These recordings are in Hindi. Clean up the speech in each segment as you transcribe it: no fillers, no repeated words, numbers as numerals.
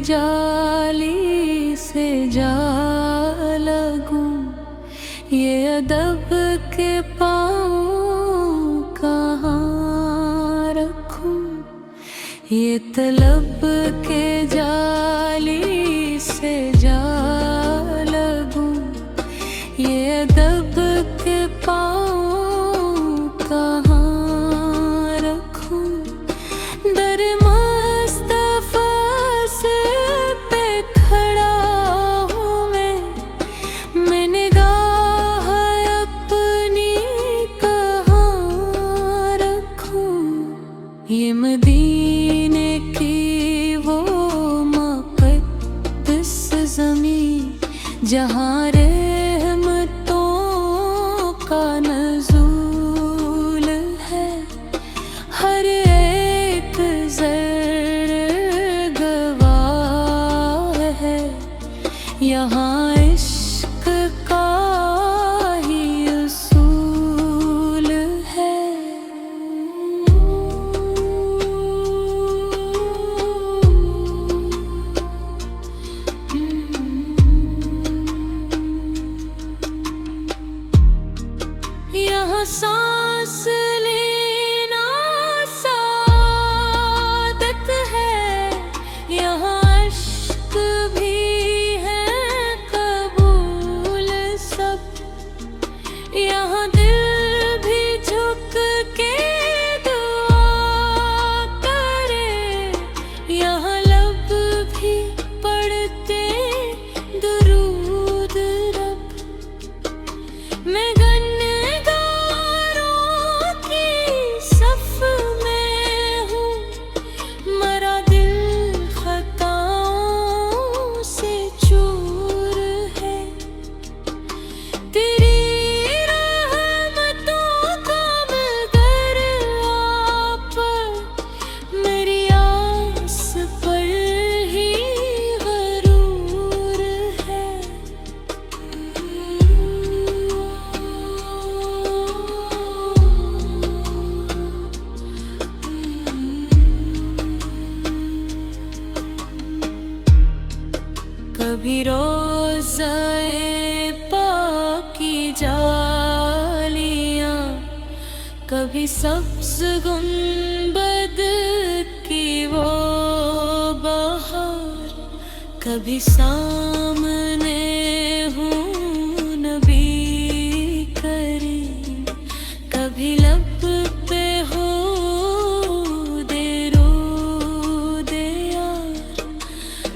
जाली से जा लगूं, ये अदब के पाँव कहाँ रखूं, ये तलब के जाली से जा लगूं, ये अदब के पाँव कहाँ रखूं। दर मुस्तफा से पे खड़ा हूँ मैं निगाह अपनी कहाँ रखूं। ये मदीने की वो मुक़द्दस ज़मीं जहाँ रहमतों का नज़ूल है, हर एक ज़र्र गवाह है, यहाँ इश्क का ही उसूल है। यहाँ सांस लेना सादत है, यहाँ अश्क भी है कबूल सब, यहाँ दिल भी झुक के दुआ करे, यहाँ लब भी पढ़ते दुरूद रब। मैं कभी रोज़े पाक की जालियाँ, कभी सब्ज़ गुंबद की वो बहार, कभी सामने हूँ नबी करीम, कभी लब पे हो दे यार।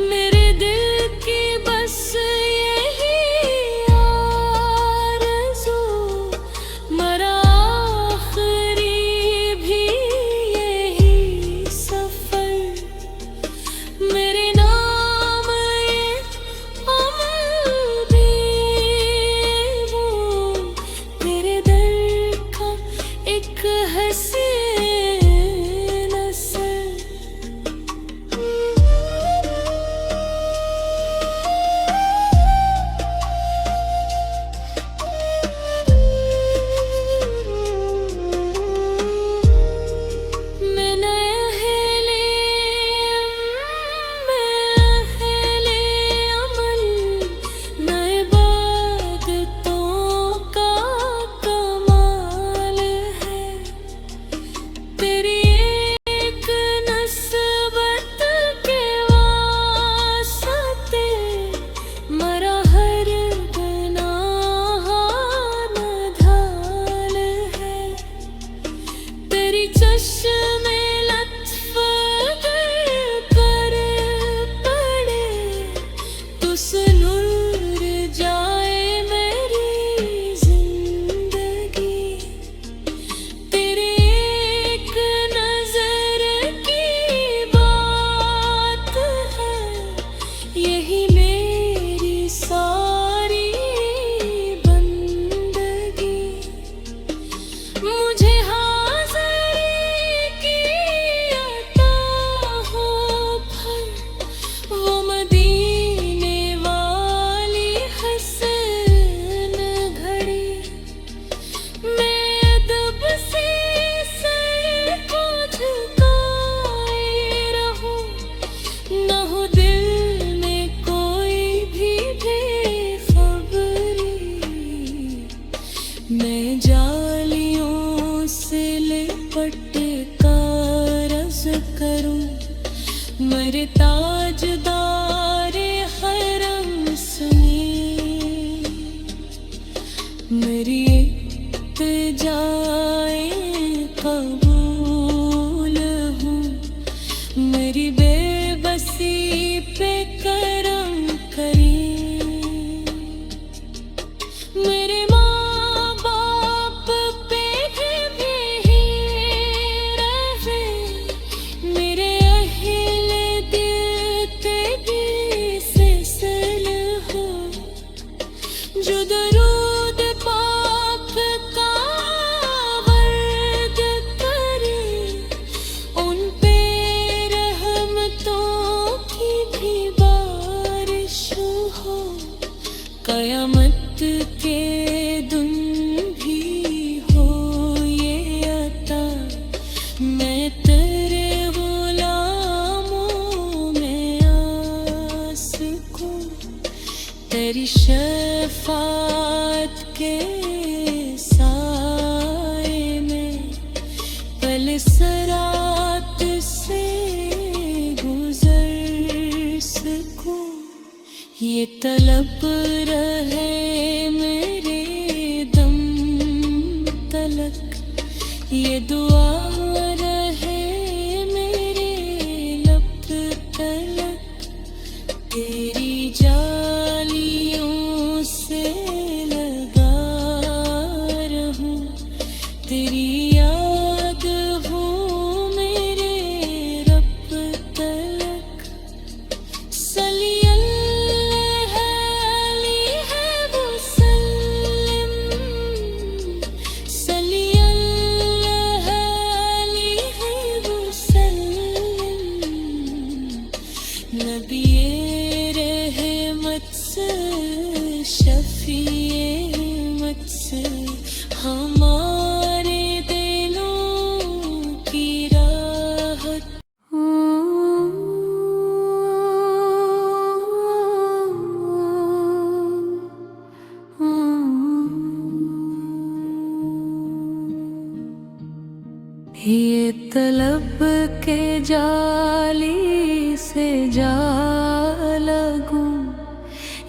मेरे दिल की बस यही आरज़ू, मरा आखिरी भी यही सफ़र। मेरे नाम ये कयामत के दिन भी हो ये अता, मैं तेरे गुलामों में आस को, तेरी शफ़ाअत के साए में पल सरात से गुज़र सकूं। ये तलब रहे मेरे दम तलक, ये दुआ रहे मेरे लब तलक, तेरी जालियों से लगा रहूं, तेरी याद हो मेरे रब तलक। सली अलैहि वसल्लम, सली अलैहि वसल्लम, नबिये रहमत से, शफ़िए हिम्मत से, हमारे दिलों की राहत। ये तलब के जाली से जा लगूं,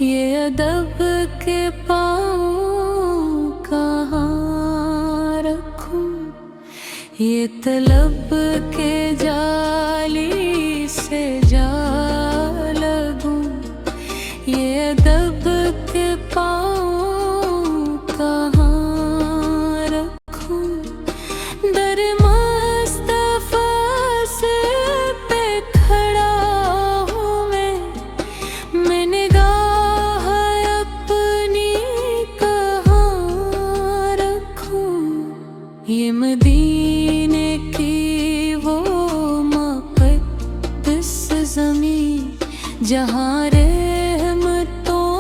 ये अदब के पाँव कहाँ रखूं। ये तलब के जाली से जा लगूं, ये अदब के पाँव कहाँ रखूं। दर मुस्तफ़ा से पे खड़ा हूँ मैं निगाह अपनी कहाँ रखूं। ये मदीने की वो मुक़द्दस ज़मीं, जहाँ रहमतों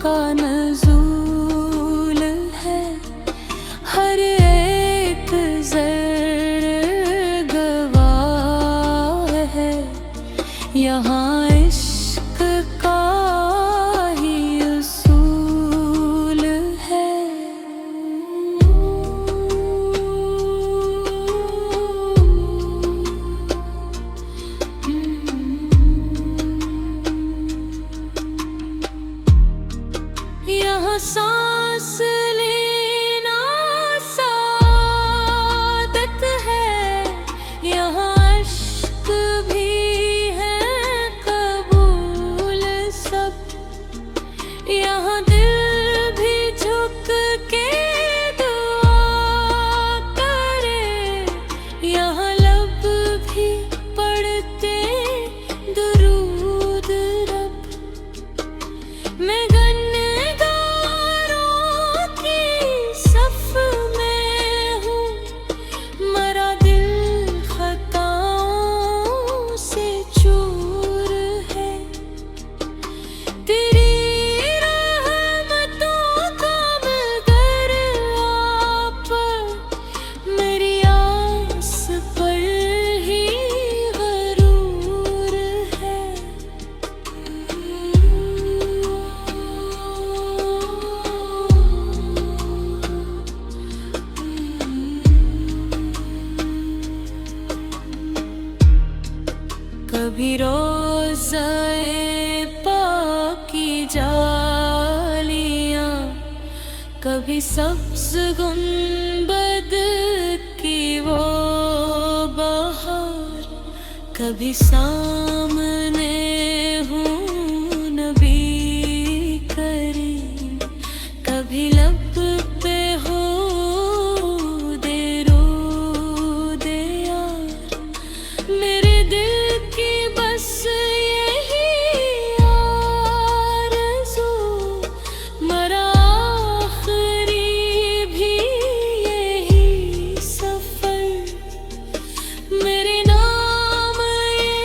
का नज़ूल है, हर एक ज़र्रे गवाह है, यहाँ इश्क का ही उसूल है। यहाँ सांस लेना सादत है, यहाँ अश्क भी है कबूल सब, यहाँ दिल भी झुक के दुआ करे, यहाँ लब भी पढ़ते दुरूद रब। मैं कभी रोज़ाए पाक की जालियां, कभी सब्ज़ गुंबद की वो बहार, कभी सामने हूँ नबी करीम, कभी लब पे हो दे रूदे यार। मेरे दिल की बस यही आरज़ू, मरा आखिरी भी यही सफ़र। मेरे नाम ये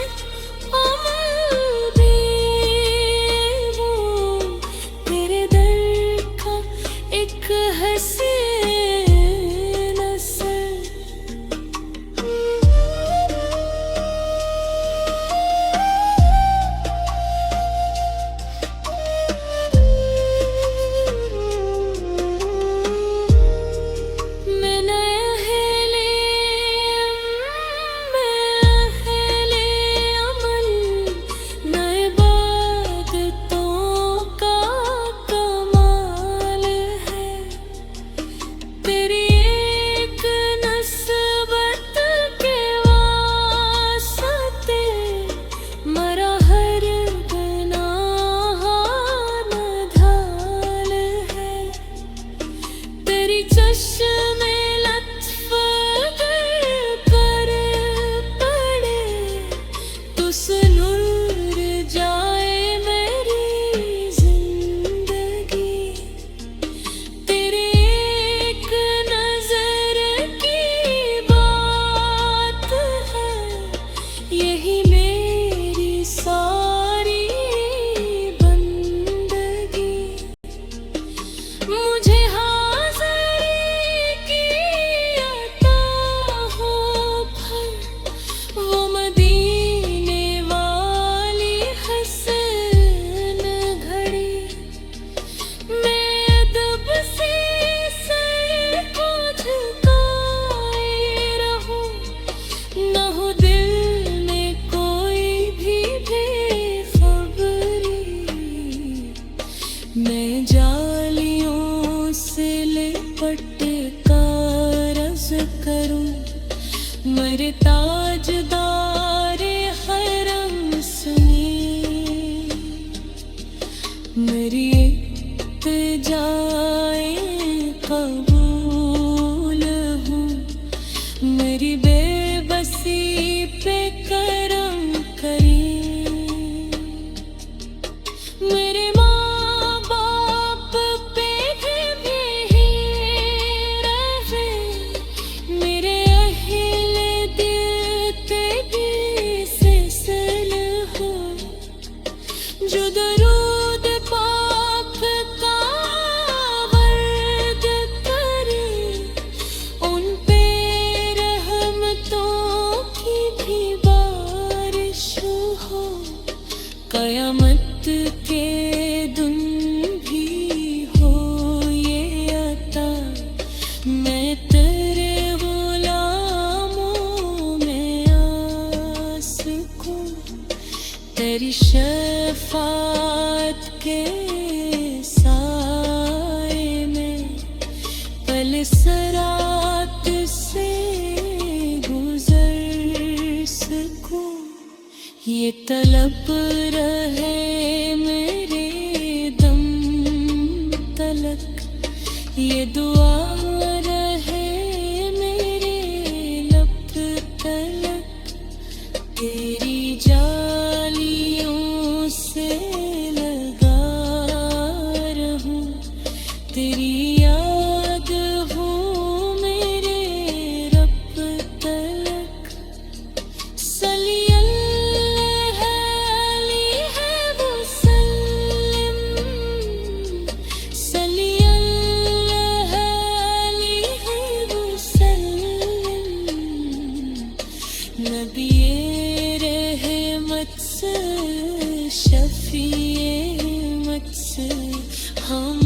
जो दरूद पाक का वर्द करे, उन पे रहमतों की भी बारिश हो। कयामत के दिन भी हो ये अता, मैं तेरे गुलामों में आस को। तेरी शफ़ाअत के साए में पल सरात से गुज़र सकूं। ये तलब रहे मेरे दम तलक, ये दुआ रहे मेरे लब तलक। तेरी जालियों से लगा रहूं, तेरी याद हो मेरे रब तलक। सल्ली अलैहि वसल्लम, सल्ली अलैहि वसल्लम। नबिये रहमत से, शफ़ीए हिम्मत से हम